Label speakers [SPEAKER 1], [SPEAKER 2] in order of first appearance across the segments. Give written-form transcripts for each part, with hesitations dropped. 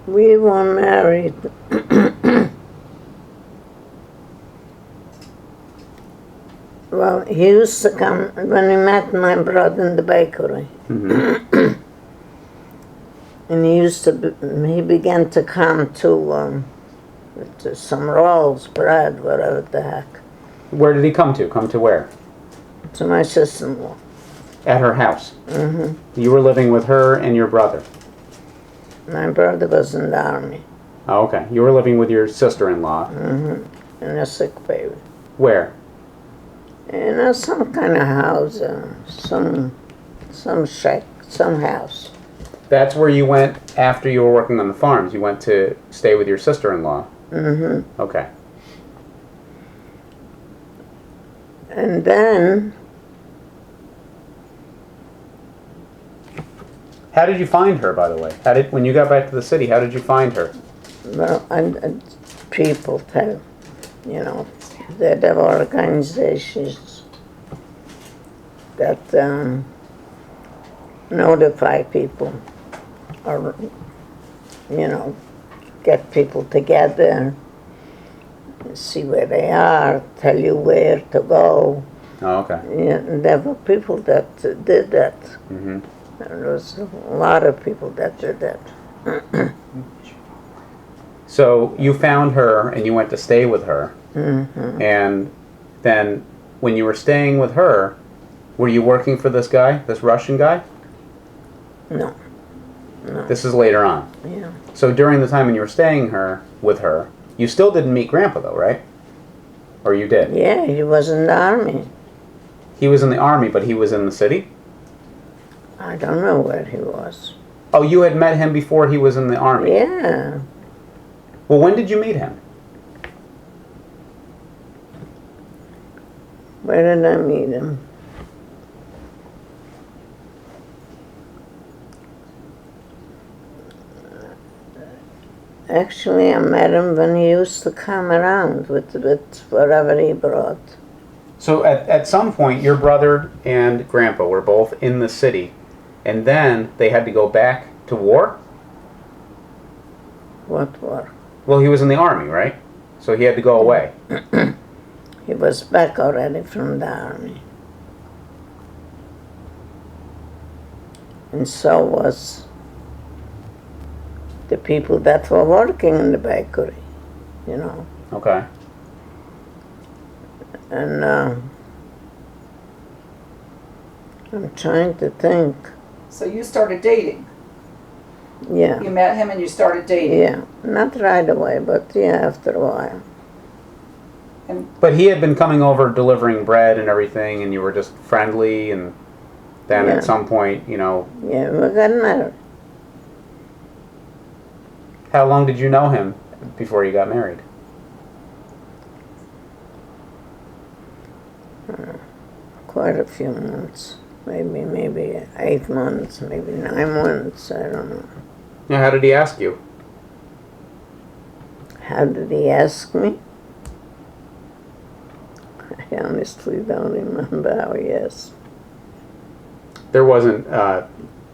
[SPEAKER 1] We were married. Well, he used to come when he met my brother in the bakery.
[SPEAKER 2] Mm-hmm.
[SPEAKER 1] And he began to come to some rolls, bread, whatever the heck,
[SPEAKER 2] Where did he come to? Come to where?
[SPEAKER 1] to my sister-in-law.
[SPEAKER 2] At her house.
[SPEAKER 1] Mm-hmm.
[SPEAKER 2] You were living with her and your brother.
[SPEAKER 1] My brother was in the army.
[SPEAKER 2] Oh, okay. You were living with your sister-in-law.
[SPEAKER 1] Mm-hmm. And a sick baby.
[SPEAKER 2] Where?
[SPEAKER 1] In some kind of house, some shack, some house.
[SPEAKER 2] That's where you went after you were working on the farms. You went to stay with your sister-in-law.
[SPEAKER 1] Mm-hmm.
[SPEAKER 2] Okay.
[SPEAKER 1] And then,
[SPEAKER 2] How did you find her, by the way? When you got back to the city, how did you find her?
[SPEAKER 1] well, people tell, that there were organizations that notify people or, get people together, see where they are, tell you where to go.
[SPEAKER 2] Oh, okay.
[SPEAKER 1] Yeah, there were people that did that.
[SPEAKER 2] Mm-hmm.
[SPEAKER 1] There was a lot of people that did that.
[SPEAKER 2] So you found her and you went to stay with her.
[SPEAKER 1] Mm-hmm.
[SPEAKER 2] And then when you were staying with her, were you working for this guy, this Russian guy?
[SPEAKER 1] No.
[SPEAKER 2] This is later on.
[SPEAKER 1] Yeah.
[SPEAKER 2] So during the time when you were staying with her, you still didn't meet Grandpa though, right? Or you did?
[SPEAKER 1] Yeah, he was in the army.
[SPEAKER 2] He was in the army, but he was in the city?
[SPEAKER 1] I don't know where he was.
[SPEAKER 2] Oh, you had met him before he was in the army?
[SPEAKER 1] Yeah.
[SPEAKER 2] Well, when did you meet him?
[SPEAKER 1] Where did I meet him? Actually, I met him when he used to come around with whatever he brought.
[SPEAKER 2] So at some point, your brother and Grandpa were both in the city, and then they had to go back to war?
[SPEAKER 1] What war?
[SPEAKER 2] Well, he was in the army, right? So he had to go away.
[SPEAKER 1] He was back already from the army. And so was the people that were working in the bakery,
[SPEAKER 2] Okay.
[SPEAKER 1] And I'm trying to think.
[SPEAKER 3] So you started dating.
[SPEAKER 1] Yeah.
[SPEAKER 3] You met him and you started dating.
[SPEAKER 1] Yeah. Not right away, but yeah, after a while.
[SPEAKER 2] But he had been coming over delivering bread and everything, and you were just friendly, and then
[SPEAKER 1] Yeah.
[SPEAKER 2] at some point,
[SPEAKER 1] Yeah, we got married.
[SPEAKER 2] How long did you know him before you got married?
[SPEAKER 1] Quite a few months. Maybe 8 months, maybe 9 months, I don't know.
[SPEAKER 2] Yeah, how did he ask you?
[SPEAKER 1] How did he ask me? I honestly don't remember how he asked.
[SPEAKER 2] There wasn't,
[SPEAKER 1] I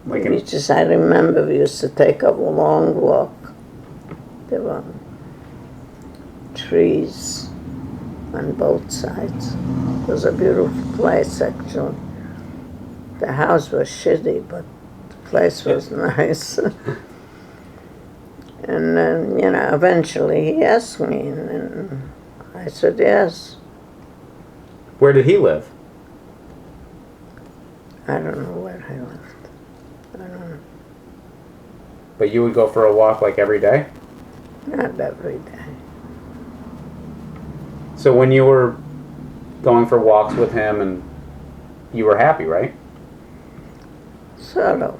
[SPEAKER 1] remember we used to take a long walk. There were trees on both sides. It was a beautiful place, actually. The house was shitty, but the place was nice. And then, eventually he asked me, and I said yes.
[SPEAKER 2] Where did he live?
[SPEAKER 1] I don't know where he lived. I don't know.
[SPEAKER 2] But you would go for a walk like every day?
[SPEAKER 1] Not every day.
[SPEAKER 2] So when you were going for walks with him, and you were happy, right?
[SPEAKER 1] Sort of.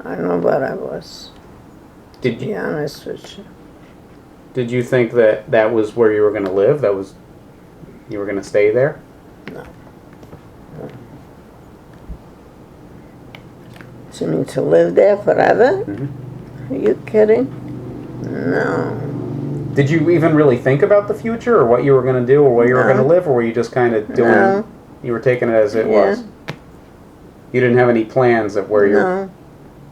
[SPEAKER 1] I know what I was, to be honest with you.
[SPEAKER 2] Did you think that was where you were going to live? You were going to stay there?
[SPEAKER 1] No. You mean to live there forever?
[SPEAKER 2] Mm-hmm.
[SPEAKER 1] Are you kidding? No.
[SPEAKER 2] Did you even really think about the future, or what you were going to do, or where you were going to live, or were you just kind of doing?
[SPEAKER 1] No.
[SPEAKER 2] You were taking it as it was. You didn't have any plans of where you're.
[SPEAKER 1] No.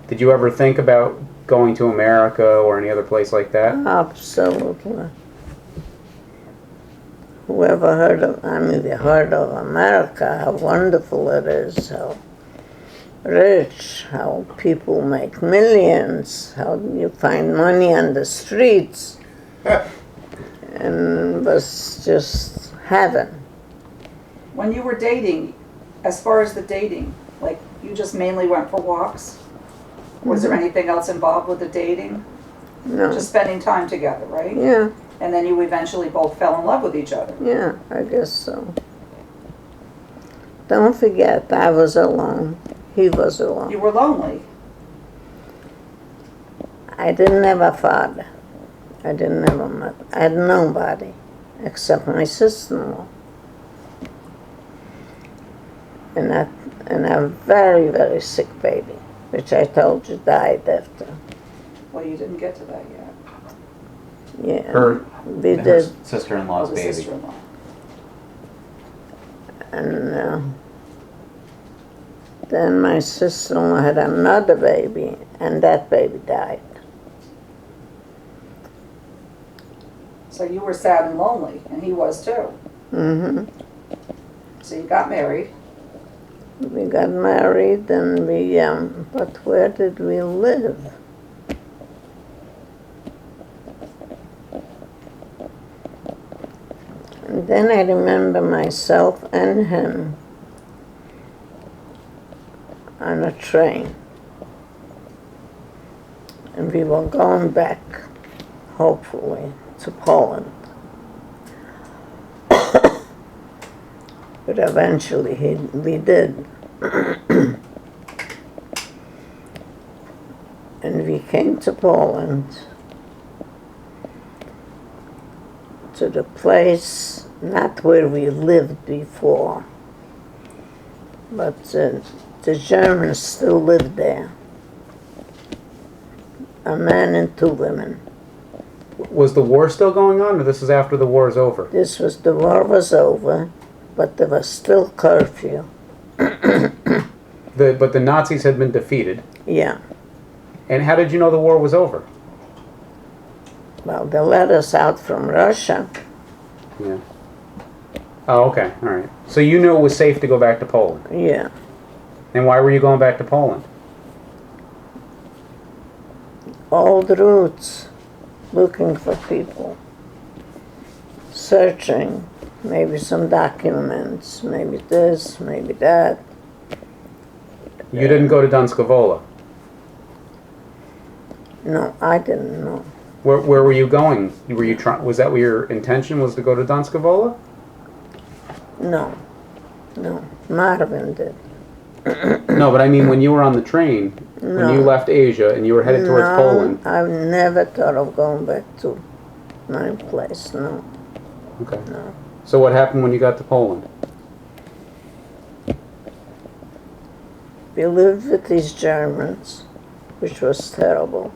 [SPEAKER 2] Did you ever think about going to America or any other place like that?
[SPEAKER 1] Absolutely. Whoever heard of, we heard of America, how wonderful it is, how rich, how people make millions, how you find money on the streets. And it was just heaven.
[SPEAKER 3] When you were dating, as far as the dating, like you just mainly went for walks? Was there anything else involved with the dating?
[SPEAKER 1] No.
[SPEAKER 3] Just spending time together, right?
[SPEAKER 1] Yeah,
[SPEAKER 3] And then you eventually both fell in love with each other.
[SPEAKER 1] yeah, I guess so. Don't forget, I was alone. He was alone.
[SPEAKER 3] You were lonely.
[SPEAKER 1] I didn't have a father. I didn't have a mother. I had nobody except my sister-in-law. And a very, very sick baby, which I told you died after.
[SPEAKER 3] Well, you didn't get to that yet.
[SPEAKER 1] Yeah,
[SPEAKER 2] Her
[SPEAKER 1] we did.
[SPEAKER 2] sister-in-law's
[SPEAKER 3] The
[SPEAKER 2] baby.
[SPEAKER 3] sister-in-law.
[SPEAKER 1] And then my sister-in-law had another baby, and that baby died.
[SPEAKER 3] So you were sad and lonely, and he was too.
[SPEAKER 1] Mm-hmm.
[SPEAKER 3] So you got married.
[SPEAKER 1] We got married, and but where did we live? And then I remember myself and him on a train. And we were going back, hopefully, to Poland. But eventually we did. And we came to Poland, to the place, not where we lived before, but the Germans still lived there. A man and two women.
[SPEAKER 2] Was the war still going on, or this is after the war is over?
[SPEAKER 1] The war was over, but there was still curfew.
[SPEAKER 2] But the Nazis had been defeated.
[SPEAKER 1] Yeah.
[SPEAKER 2] And how did you know the war was over?
[SPEAKER 1] Well, they let us out from Russia.
[SPEAKER 2] Yeah. Oh, okay. All right. So you knew it was safe to go back to Poland.
[SPEAKER 1] Yeah.
[SPEAKER 2] And why were you going back to Poland?
[SPEAKER 1] Old routes, looking for people, searching, maybe some documents, maybe this, maybe that.
[SPEAKER 2] You didn't go to Dunskovola.
[SPEAKER 1] No, I didn't know.
[SPEAKER 2] Where were you going? Were you was that what your intention was, to go to Dunskovola?
[SPEAKER 1] No, Marvin did.
[SPEAKER 2] No, but I mean when you were on the train, when you left Asia and you were headed towards Poland.
[SPEAKER 1] I never thought of going back to my place, no.
[SPEAKER 2] Okay.
[SPEAKER 1] No.
[SPEAKER 2] So what happened when you got to Poland?
[SPEAKER 1] We lived with these Germans, which was terrible.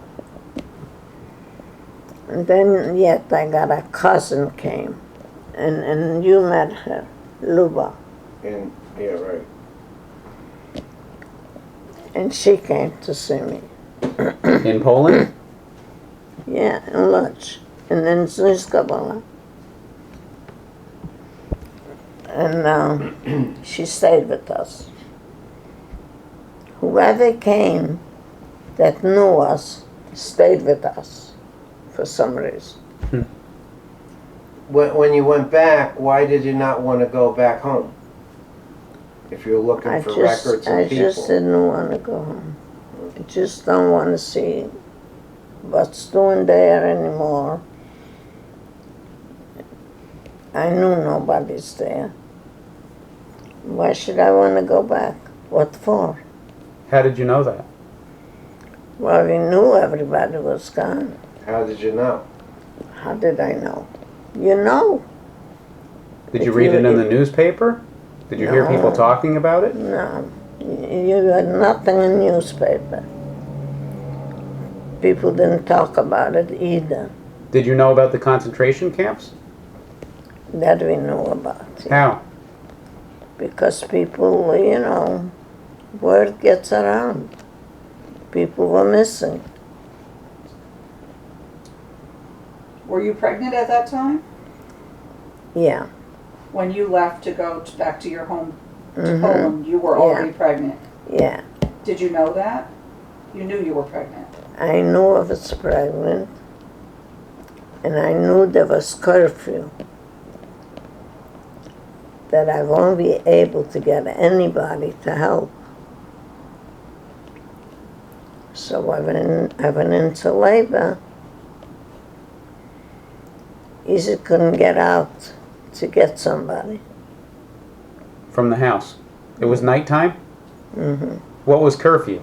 [SPEAKER 1] And then yet I got a cousin came, and you met her, Luba.
[SPEAKER 4] Yeah, right.
[SPEAKER 1] And she came to see me.
[SPEAKER 2] In Poland?
[SPEAKER 1] Yeah, in lunch. And then Zniskabala. And she stayed with us. Whoever came that knew us stayed with us for some reason.
[SPEAKER 4] When you went back, why did you not want to go back home? If you're looking for records and
[SPEAKER 1] I
[SPEAKER 4] people.
[SPEAKER 1] just didn't want to go home. I just don't want to see what's doing there anymore. I knew nobody's there. Why should I want to go back? What for?
[SPEAKER 2] How did you know that?
[SPEAKER 1] Well, we knew everybody was gone.
[SPEAKER 4] How did you know?
[SPEAKER 1] How did I know? You know.
[SPEAKER 2] Did you
[SPEAKER 1] If
[SPEAKER 2] read
[SPEAKER 1] you-
[SPEAKER 2] it in the newspaper? Did you hear people
[SPEAKER 1] No.
[SPEAKER 2] talking about it?
[SPEAKER 1] No. You had nothing in newspaper. People didn't talk about it either.
[SPEAKER 2] Did you know about the concentration camps?
[SPEAKER 1] That we knew about.
[SPEAKER 2] How?
[SPEAKER 1] Because people, word gets around. People were missing.
[SPEAKER 3] Were you pregnant at that time?
[SPEAKER 1] Yeah.
[SPEAKER 3] When you left to go back to your home to
[SPEAKER 1] Mhm.
[SPEAKER 3] Poland, you were already pregnant.
[SPEAKER 1] Yeah.
[SPEAKER 3] Did you know that? You knew you were pregnant.
[SPEAKER 1] I knew I was pregnant, and I knew there was curfew, that I won't be able to get anybody to help. So I went into labor. Easy couldn't get out to get somebody.
[SPEAKER 2] From the house. It was nighttime?
[SPEAKER 1] Mm-hmm.
[SPEAKER 2] What was curfew?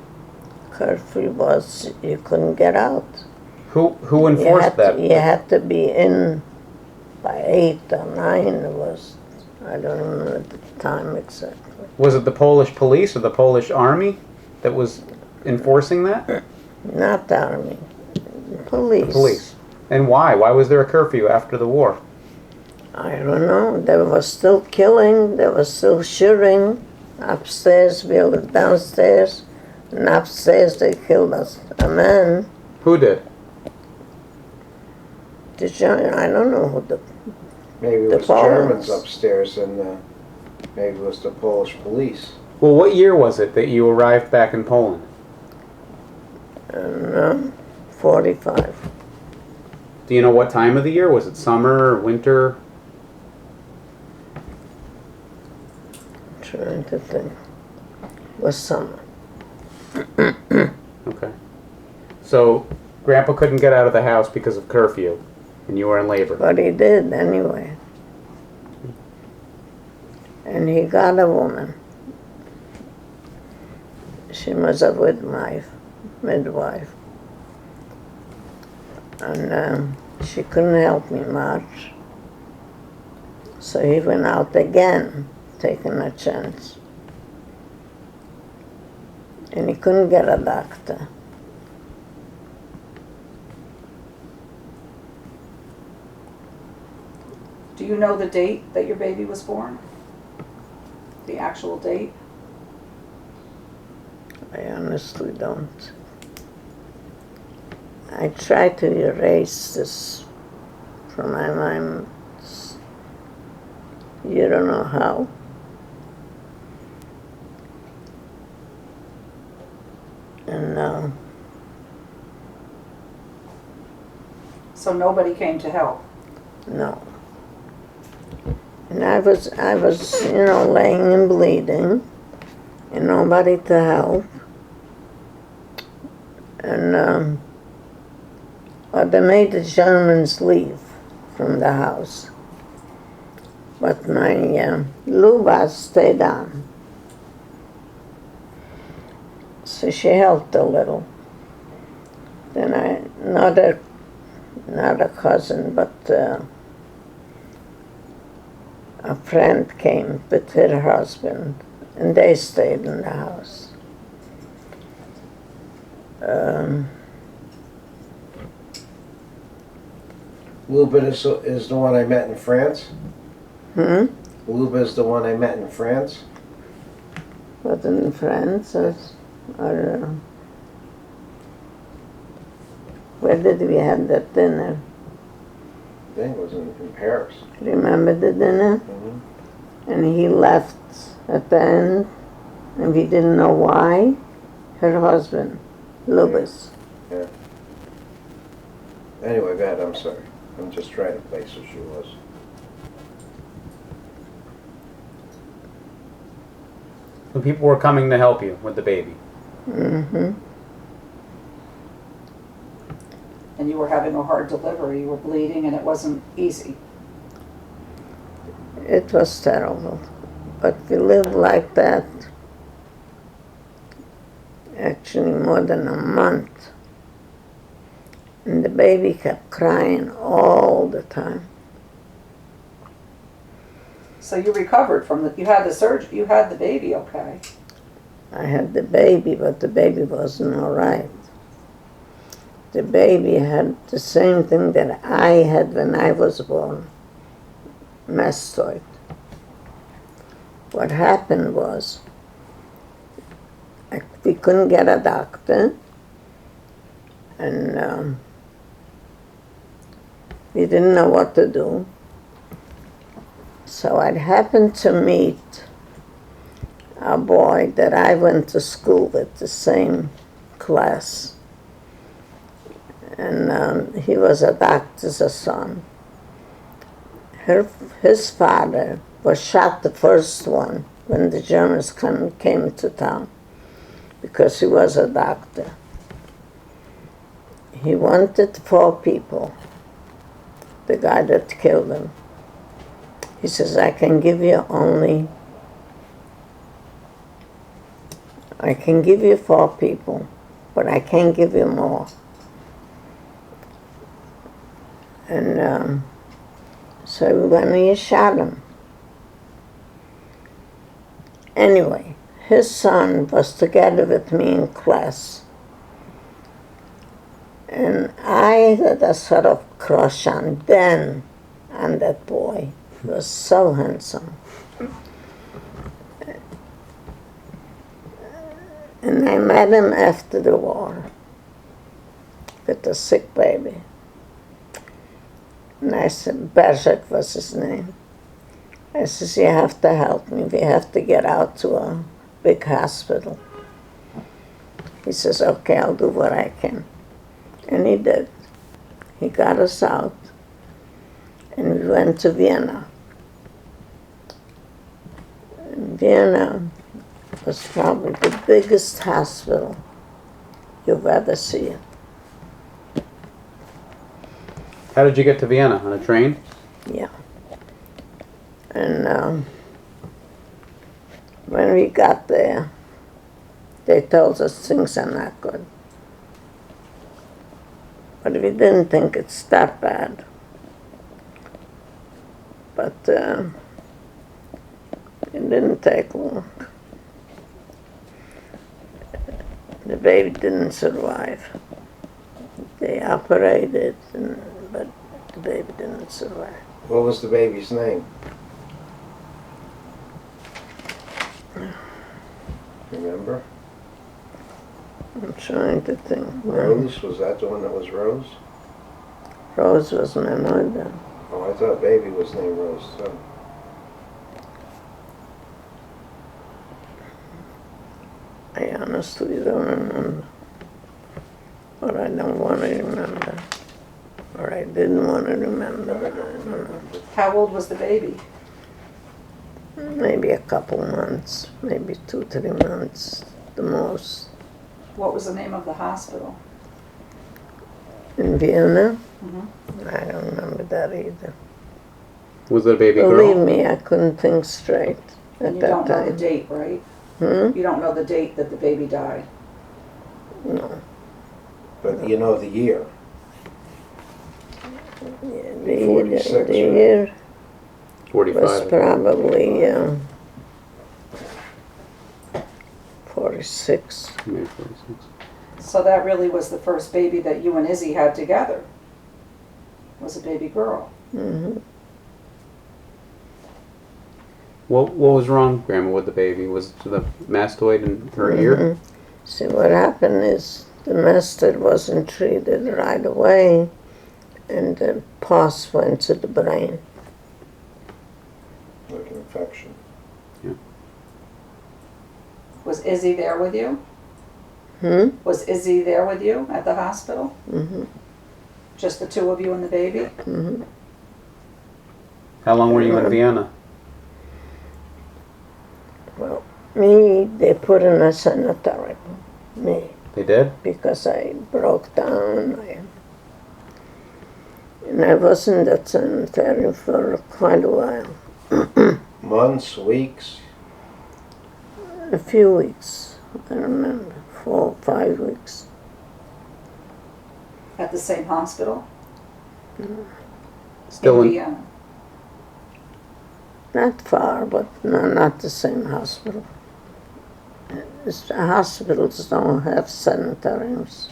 [SPEAKER 1] Curfew was you couldn't get out.
[SPEAKER 2] Who enforced that?
[SPEAKER 1] You had to be in by 8 or 9. It was, I don't remember the time exactly.
[SPEAKER 2] Was it the Polish police or the Polish army that was enforcing that?
[SPEAKER 1] Not the army, police.
[SPEAKER 2] The police. And why? Why was there a curfew after the war?
[SPEAKER 1] I don't know. They were still killing. They were still shooting. Upstairs, we lived downstairs. And upstairs they killed us, a man.
[SPEAKER 2] Who did?
[SPEAKER 1] I don't know who the...
[SPEAKER 4] Maybe it
[SPEAKER 1] The
[SPEAKER 4] was
[SPEAKER 1] Poles.
[SPEAKER 4] Germans upstairs and maybe it was the Polish police.
[SPEAKER 2] Well, what year was it that you arrived back in Poland?
[SPEAKER 1] 45.
[SPEAKER 2] Do you know what time of the year? Was it summer or winter?
[SPEAKER 1] Trying to think. Was summer.
[SPEAKER 2] Okay. So, Grandpa couldn't get out of the house because of curfew, and you were in labor.
[SPEAKER 1] But he did anyway. And he got a woman. She was a midwife. And she couldn't help me much. So he went out again, taking a chance. And he couldn't get a doctor.
[SPEAKER 3] Do you know the date that your baby was born? The actual date?
[SPEAKER 1] I honestly don't. I try to erase this from my mind. You don't know how. And
[SPEAKER 3] So nobody came to help.
[SPEAKER 1] no. And I was, laying and bleeding, and nobody to help. And they made the Germans leave from the house. But my Luba stayed on. So she helped a little. Then not a cousin, but a friend came with her husband, and they stayed in the house.
[SPEAKER 4] Luba is the one I met in France? Luba is the one I met in France?
[SPEAKER 1] But in France, or where did we have that dinner?
[SPEAKER 4] I think it was in Paris.
[SPEAKER 1] Remember the dinner?
[SPEAKER 4] Mm-hmm.
[SPEAKER 1] And he left at the end, and we didn't know why. Her husband, Lubis.
[SPEAKER 4] Yeah. Anyway, go ahead, I'm sorry. I'm just trying to place who she was.
[SPEAKER 2] So people were coming to help you with the baby.
[SPEAKER 1] Mm-hmm.
[SPEAKER 3] And you were having a hard delivery. You were bleeding and it wasn't easy.
[SPEAKER 1] It was terrible. But we lived like that actually more than a month. And the baby kept crying all the time.
[SPEAKER 3] So you recovered from you had the surgery, you had the baby okay.
[SPEAKER 1] I had the baby, but the baby wasn't all right. The baby had the same thing that I had when I was born, mastoid. What happened was, we couldn't get a doctor, and We didn't know what to do. So I happened to meet a boy that I went to school with, the same class. And he was a doctor's son. His father was shot, the first one, when the Germans came to town, because he was a doctor. He wanted 4 people, the guy that killed him. He says, I can give you 4 people, but I can't give you more. And so when he shot him. Anyway, his son was together with me in class. And I had a sort of crush on that boy. He was so handsome. And I met him after the war with a sick baby. And I said, Bergek was his name. I says, you have to help me. We have to get out to a big hospital. He says, okay, I'll do what I can. And he did. He got us out. And we went to Vienna. And Vienna was probably the biggest hospital you've ever seen.
[SPEAKER 2] How did you get to Vienna? On a train?
[SPEAKER 1] Yeah. And when we got there, they told us things are not good. But we didn't think it's that bad. But it didn't take long. The baby didn't survive. They operated, but the baby didn't survive.
[SPEAKER 4] What was the baby's name? Remember?
[SPEAKER 1] I'm trying to think.
[SPEAKER 4] Rose? Was that the one that was Rose?
[SPEAKER 1] Rose was my mother.
[SPEAKER 4] Oh, I thought baby was named Rose too.
[SPEAKER 1] I honestly don't remember. But I don't want to remember. Or I didn't want to remember. I don't know.
[SPEAKER 3] How old was the baby?
[SPEAKER 1] Maybe a couple months, maybe 2-3 months, the most.
[SPEAKER 3] What was the name of the hospital?
[SPEAKER 1] In Vienna?
[SPEAKER 3] Mm-hmm.
[SPEAKER 1] I don't remember that either.
[SPEAKER 2] Was it a baby
[SPEAKER 1] Believe
[SPEAKER 2] girl?
[SPEAKER 1] me, I couldn't think straight at
[SPEAKER 3] And you
[SPEAKER 1] that
[SPEAKER 3] don't know the
[SPEAKER 1] time.
[SPEAKER 3] date, right? You don't know the date that the baby died.
[SPEAKER 1] No.
[SPEAKER 4] But you know the year.
[SPEAKER 1] Yeah,
[SPEAKER 4] 46,
[SPEAKER 1] the
[SPEAKER 4] right?
[SPEAKER 1] year
[SPEAKER 2] 45.
[SPEAKER 1] was probably 46.
[SPEAKER 2] Maybe 46.
[SPEAKER 3] So that really was the first baby that you and Izzy had together. Was a baby girl.
[SPEAKER 1] Mm-hmm.
[SPEAKER 2] What was wrong, Grandma, with the baby? Was it the mastoid in her ear?
[SPEAKER 1] See, what happened is the mastoid wasn't treated right away, and the pus went to the brain.
[SPEAKER 4] Like an infection.
[SPEAKER 3] Was Izzy there with you? Was Izzy there with you at the hospital?
[SPEAKER 1] Mm-hmm.
[SPEAKER 3] Just the two of you and the baby?
[SPEAKER 1] Mm-hmm.
[SPEAKER 2] How long were you in Vienna?
[SPEAKER 1] Well, me, they put in a sanitarium. Me,
[SPEAKER 2] They did?
[SPEAKER 1] because I broke down. And I was in that sanitarium for quite a while.
[SPEAKER 4] Months, weeks?
[SPEAKER 1] A few weeks, I remember, 4 or 5 weeks.
[SPEAKER 3] At the same hospital?
[SPEAKER 2] Still in
[SPEAKER 3] Vienna.
[SPEAKER 1] Not far, but no, not the same hospital. Hospitals don't have sanitariums.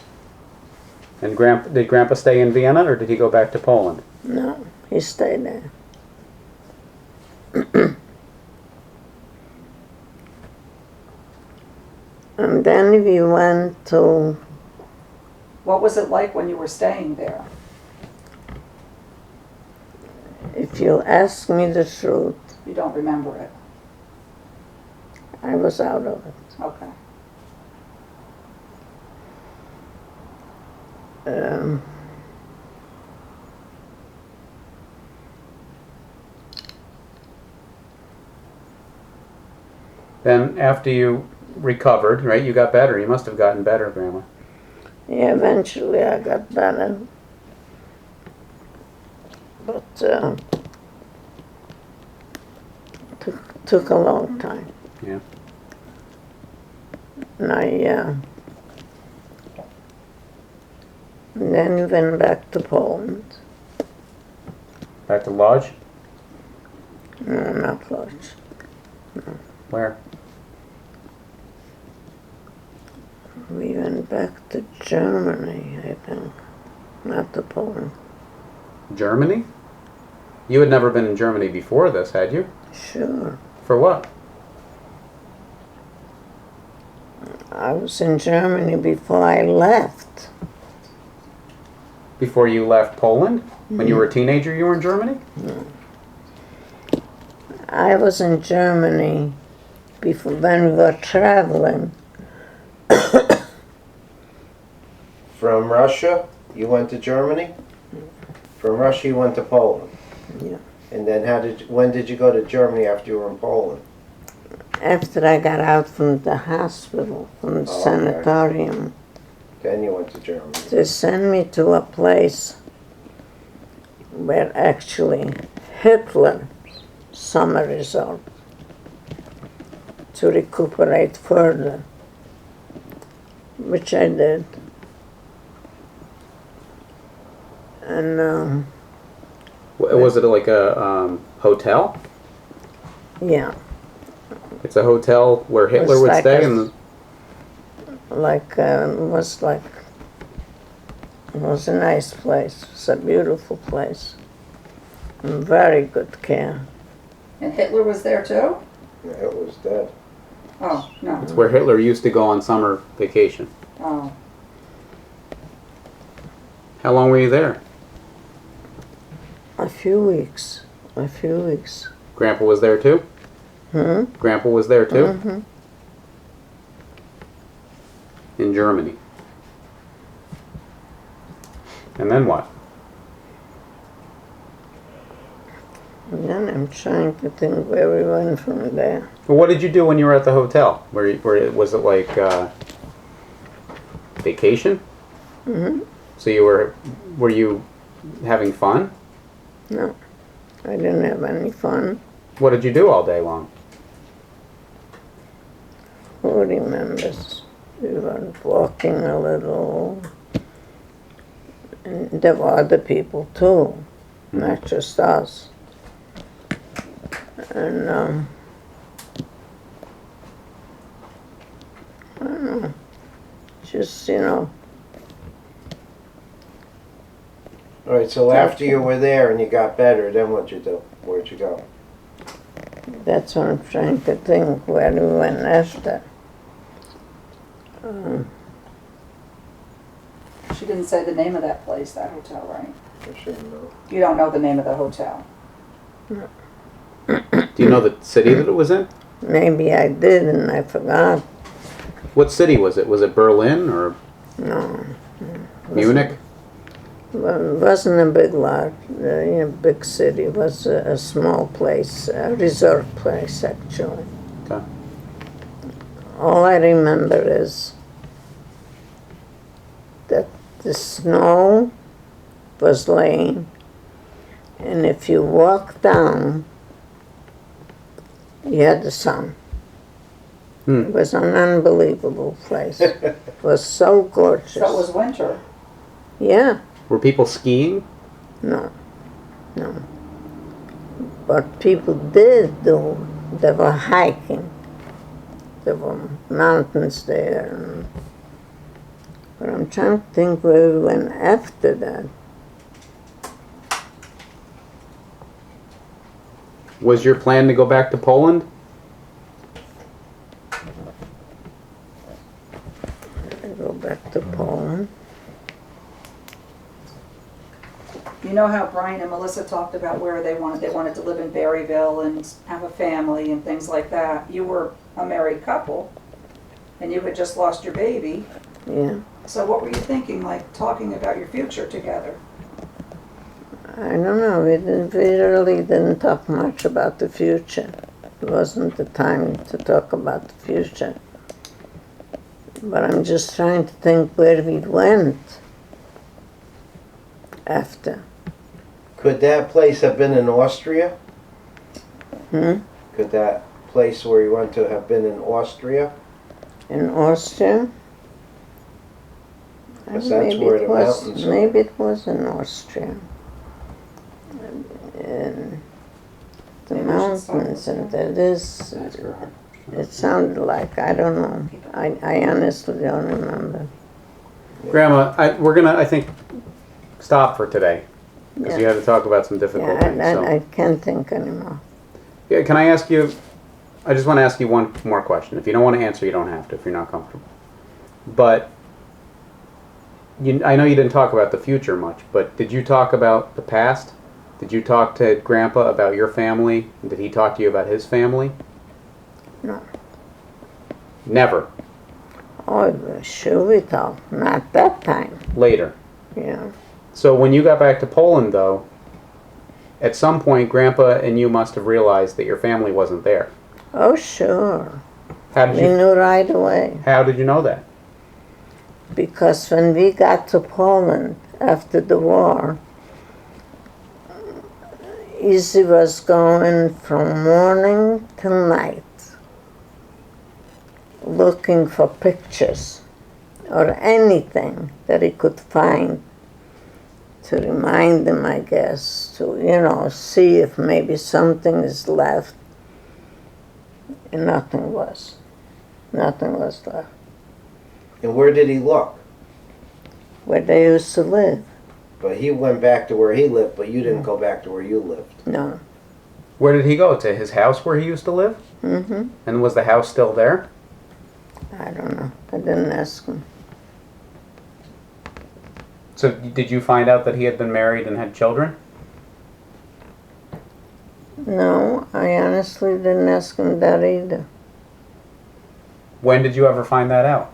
[SPEAKER 2] And did Grandpa stay in Vienna, or did he go back to Poland?
[SPEAKER 1] No, he stayed there. And then we went to,
[SPEAKER 3] What was it like when you were staying there?
[SPEAKER 1] If you ask me the truth,
[SPEAKER 3] You don't remember it?
[SPEAKER 1] I was out of it.
[SPEAKER 3] Okay.
[SPEAKER 1] Um,
[SPEAKER 2] Then after you recovered, right, you got better. You must have gotten better, Grandma.
[SPEAKER 1] yeah, eventually I got better. But took a long time.
[SPEAKER 2] Yeah.
[SPEAKER 1] And then went back to Poland.
[SPEAKER 2] Back to Lodge?
[SPEAKER 1] No, not Lodge.
[SPEAKER 2] Where?
[SPEAKER 1] We went back to Germany, I think. Not to Poland.
[SPEAKER 2] Germany? You had never been in Germany before this, had you?
[SPEAKER 1] Sure.
[SPEAKER 2] For what?
[SPEAKER 1] I was in Germany before I left.
[SPEAKER 2] Before you left Poland? When you were a teenager, you were in Germany?
[SPEAKER 1] I was in Germany before when we were traveling.
[SPEAKER 4] From Russia, you went to Germany? From Russia, you went to Poland?
[SPEAKER 1] Yeah.
[SPEAKER 4] And then when did you go to Germany after you were in Poland?
[SPEAKER 1] After I got out from the hospital, from the
[SPEAKER 4] Oh, okay.
[SPEAKER 1] sanatorium,
[SPEAKER 4] Then you went to Germany.
[SPEAKER 1] they sent me to a place where actually Hitler summer resort to recuperate further, which I did. And
[SPEAKER 2] Was it like a hotel?
[SPEAKER 1] yeah,
[SPEAKER 2] It's a hotel where Hitler
[SPEAKER 1] was
[SPEAKER 2] would
[SPEAKER 1] like
[SPEAKER 2] stay
[SPEAKER 1] a-
[SPEAKER 2] and
[SPEAKER 1] it was a nice place. It was a beautiful place. And very good care.
[SPEAKER 3] And Hitler was there too?
[SPEAKER 4] Yeah, it was dead.
[SPEAKER 3] Oh, no.
[SPEAKER 2] it's where Hitler used to go on summer vacation.
[SPEAKER 3] Oh,
[SPEAKER 2] How long were you there?
[SPEAKER 1] A few weeks. A few weeks.
[SPEAKER 2] Grandpa was there too? Grandpa was there too?
[SPEAKER 1] Mm-hmm.
[SPEAKER 2] In Germany. And then what?
[SPEAKER 1] And then I'm trying to think where we went from there.
[SPEAKER 2] Well, what did you do when you were at the hotel? Was it like vacation?
[SPEAKER 1] Mm-hmm.
[SPEAKER 2] So were you having fun?
[SPEAKER 1] No, I didn't have any fun.
[SPEAKER 2] What did you do all day long?
[SPEAKER 1] Who remembers? We were walking a little. And there were other people too, not just us. And I don't know, just,
[SPEAKER 4] All right, so after you were there and you got better, then what'd you do? Where'd you go?
[SPEAKER 1] that's what I'm trying to think, where we went after.
[SPEAKER 3] she didn't say the name of that place, that hotel, right?
[SPEAKER 4] I shouldn't know.
[SPEAKER 3] You don't know the name of the hotel?
[SPEAKER 2] Do you know the city that it was in?
[SPEAKER 1] Maybe I did and I forgot.
[SPEAKER 2] What city was it? Was it Berlin or
[SPEAKER 1] No.
[SPEAKER 2] Munich?
[SPEAKER 1] Well, it wasn't a big lot, big city. It was a small place, a resort place, actually.
[SPEAKER 2] Okay.
[SPEAKER 1] All I remember is that the snow was laying, and if you walked down, you had the sun. It was an unbelievable place. It was so gorgeous.
[SPEAKER 3] So it was winter.
[SPEAKER 1] Yeah.
[SPEAKER 2] Were people skiing?
[SPEAKER 1] No. But people did do, they were hiking. There were mountains there. But I'm trying to think where we went after that.
[SPEAKER 2] Was your plan to go back to Poland?
[SPEAKER 1] I go back to Poland.
[SPEAKER 3] You know how Brian and Melissa talked about where they wanted to live in Berryville and have a family and things like that. You were a married couple, and you had just lost your baby.
[SPEAKER 1] Yeah.
[SPEAKER 3] So what were you thinking, like talking about your future together?
[SPEAKER 1] I don't know. We really didn't talk much about the future. It wasn't the time to talk about the future. But I'm just trying to think where we went after.
[SPEAKER 4] Could that place have been in Austria?
[SPEAKER 1] Hmm?
[SPEAKER 4] Could that place where you went to have been in Austria?
[SPEAKER 1] In Austria?
[SPEAKER 4] Because that's where the mountains are.
[SPEAKER 1] Maybe it was in Austria. In the
[SPEAKER 3] Maybe we should
[SPEAKER 1] mountains,
[SPEAKER 3] start with
[SPEAKER 1] and
[SPEAKER 3] that.
[SPEAKER 1] it is. It sounded like, I don't know. I honestly don't remember.
[SPEAKER 2] Grandma, we're gonna, I think, stop for today because
[SPEAKER 1] Yeah.
[SPEAKER 2] you had to talk about some difficult
[SPEAKER 1] Yeah,
[SPEAKER 2] things. So.
[SPEAKER 1] I can't think anymore.
[SPEAKER 2] Yeah, can I ask you? I just want to ask you one more question. If you don't want to answer, you don't have to. If you're not comfortable, but I know you didn't talk about the future much. But did you talk about the past? Did you talk to Grandpa about your family? Did he talk to you about his family?
[SPEAKER 1] No.
[SPEAKER 2] Never.
[SPEAKER 1] Oh, sure we talked. Not that time.
[SPEAKER 2] Later.
[SPEAKER 1] Yeah.
[SPEAKER 2] So when you got back to Poland, though, at some point, Grandpa and you must have realized that your family wasn't there.
[SPEAKER 1] Oh, sure.
[SPEAKER 2] How did
[SPEAKER 1] We
[SPEAKER 2] you?
[SPEAKER 1] knew right away.
[SPEAKER 2] How did you know that?
[SPEAKER 1] Because when we got to Poland after the war, Izzy was going from morning till night looking for pictures or anything that he could find to remind him, I guess, to, see if maybe something is left. And nothing was. Nothing was left.
[SPEAKER 4] And where did he look?
[SPEAKER 1] Where they used to live.
[SPEAKER 4] But he went back to where he lived, but you didn't go back to where you lived.
[SPEAKER 1] No.
[SPEAKER 2] Where did he go? To his house where he used to live?
[SPEAKER 1] Mm-hmm.
[SPEAKER 2] And was the house still there?
[SPEAKER 1] I don't know. I didn't ask him.
[SPEAKER 2] So did you find out that he had been married and had children?
[SPEAKER 1] No, I honestly didn't ask him that either.
[SPEAKER 2] When did you ever find that out?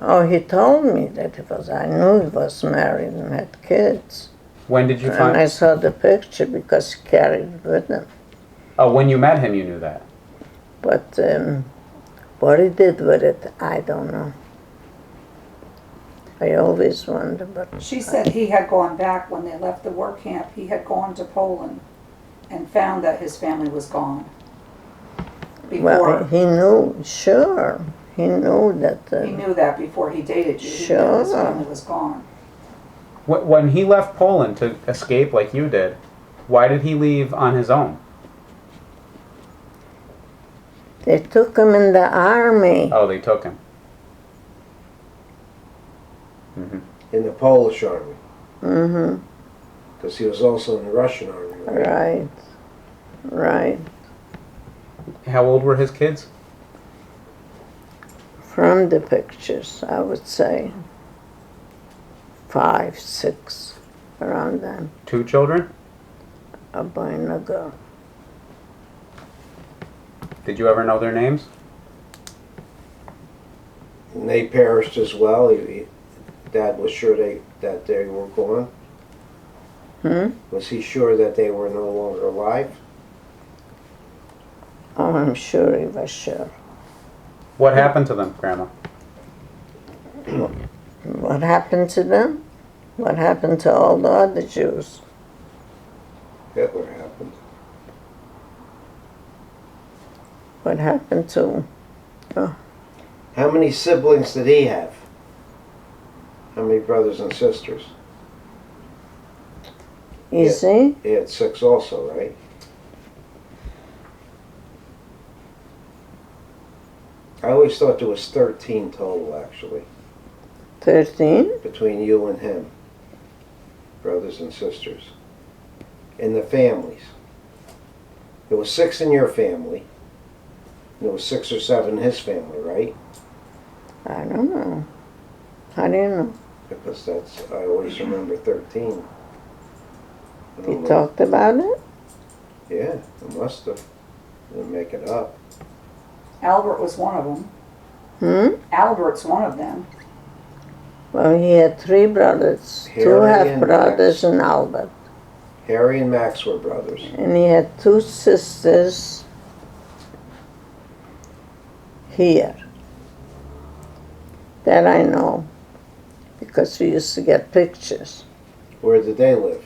[SPEAKER 1] Oh, he told me that he was. I knew he was married and had kids.
[SPEAKER 2] When did you
[SPEAKER 1] And
[SPEAKER 2] find?
[SPEAKER 1] I saw the picture because he carried it with him.
[SPEAKER 2] Oh, when you met him, you knew that.
[SPEAKER 1] But what he did with it, I don't know. I always wonder, but
[SPEAKER 3] She said he had gone back when they left the work camp. He had gone to Poland and found that his family was gone.
[SPEAKER 1] well, he knew. Sure, he knew that.
[SPEAKER 3] He knew that before he dated you. He knew
[SPEAKER 1] Sure.
[SPEAKER 3] his family was gone.
[SPEAKER 2] When he left Poland to escape like you did, why did he leave on his own?
[SPEAKER 1] They took him in the army.
[SPEAKER 2] Oh, they took him. Mm-hmm.
[SPEAKER 4] In the Polish army.
[SPEAKER 1] Mm-hmm.
[SPEAKER 4] Because he was also in the Russian army, right?
[SPEAKER 1] Right.
[SPEAKER 2] How old were his kids?
[SPEAKER 1] From the pictures, I would say 5, 6, around then.
[SPEAKER 2] 2 children?
[SPEAKER 1] A boy and a girl.
[SPEAKER 2] Did you ever know their names?
[SPEAKER 4] And they perished as well. Dad was sure that they were gone. Was he sure that they were no longer alive?
[SPEAKER 1] Oh, I'm sure he was sure.
[SPEAKER 2] What happened to them, Grandma?
[SPEAKER 1] What happened to them? What happened to all the other Jews?
[SPEAKER 4] Hitler happened.
[SPEAKER 1] What happened to...
[SPEAKER 4] How many siblings did he have? How many brothers and sisters?
[SPEAKER 1] Easy?
[SPEAKER 4] He had 6 also, right? I always thought there was 13 total, actually,
[SPEAKER 1] 13?
[SPEAKER 4] between you and him. Brothers and sisters. In the families. There was 6 in your family. There was 6 or 7 in his family, right?
[SPEAKER 1] I don't know. How do you know?
[SPEAKER 4] Because I always remember 13. I
[SPEAKER 1] He
[SPEAKER 4] don't know.
[SPEAKER 1] talked about it?
[SPEAKER 4] Yeah, it must have. Didn't make it up.
[SPEAKER 3] Albert was one of them. Albert's one of them.
[SPEAKER 1] Well, he had 3 brothers, 2
[SPEAKER 4] Harry and
[SPEAKER 1] half-brothers
[SPEAKER 4] Max.
[SPEAKER 1] and Albert.
[SPEAKER 4] Harry and Max were brothers.
[SPEAKER 1] And he had 2 sisters here. That I know, because we used to get pictures.
[SPEAKER 4] Where did they live?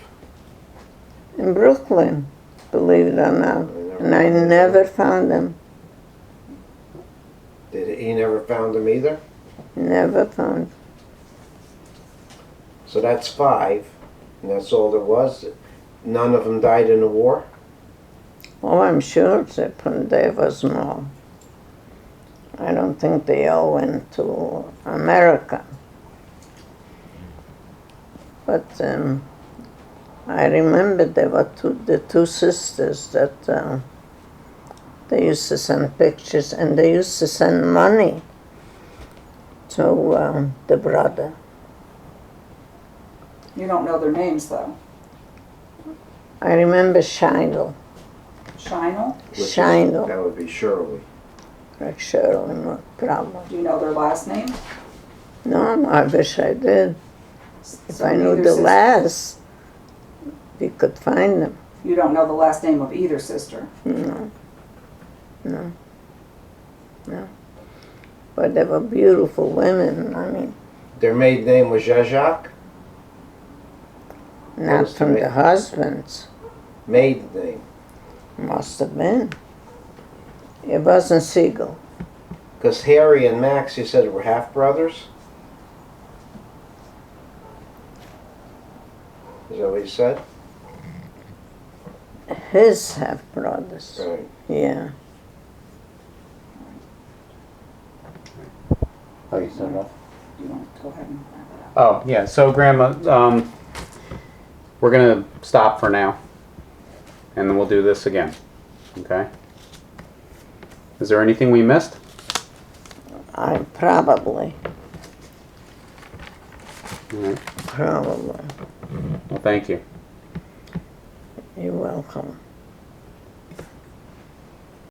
[SPEAKER 1] In Brooklyn, believe it or not. And I never found them.
[SPEAKER 4] He never found them either?
[SPEAKER 1] Never found.
[SPEAKER 4] So that's 5, and that's all there was. None of them died in the war?
[SPEAKER 1] Oh, I'm sure there was more. I don't think they all went to America. But I remember there were the 2 sisters that they used to send pictures, and they used to send money to the brother.
[SPEAKER 3] You don't know their names, though.
[SPEAKER 1] I remember Siegel.
[SPEAKER 3] Shinel?
[SPEAKER 1] Siegel.
[SPEAKER 4] That would be Shirley.
[SPEAKER 1] Like Shirley, no problem.
[SPEAKER 3] Do you know their last name?
[SPEAKER 1] No, I wish I did. If
[SPEAKER 3] So
[SPEAKER 1] I knew
[SPEAKER 3] neither
[SPEAKER 1] the
[SPEAKER 3] sister-
[SPEAKER 1] last, we could find them.
[SPEAKER 3] You don't know the last name of either sister.
[SPEAKER 1] No. But they were beautiful women. I mean,
[SPEAKER 4] Their maiden name was Jacques?
[SPEAKER 1] not
[SPEAKER 4] was the
[SPEAKER 1] from the
[SPEAKER 4] maiden?
[SPEAKER 1] husbands.
[SPEAKER 4] Maiden name.
[SPEAKER 1] Must have been. It wasn't Siegel.
[SPEAKER 4] Because Harry and Max, you said, were half-brothers? Is that what you said?
[SPEAKER 1] His half-brothers.
[SPEAKER 4] Right.
[SPEAKER 1] Yeah.
[SPEAKER 2] Oh, you said that?
[SPEAKER 3] You want to go ahead and wrap it up?
[SPEAKER 2] Oh, yeah. So, Grandma, we're going to stop for now, and then we'll do this again. Okay? Is there anything we missed?
[SPEAKER 1] I probably.
[SPEAKER 2] All right.
[SPEAKER 1] Probably.
[SPEAKER 2] Well, thank you.
[SPEAKER 1] You're welcome.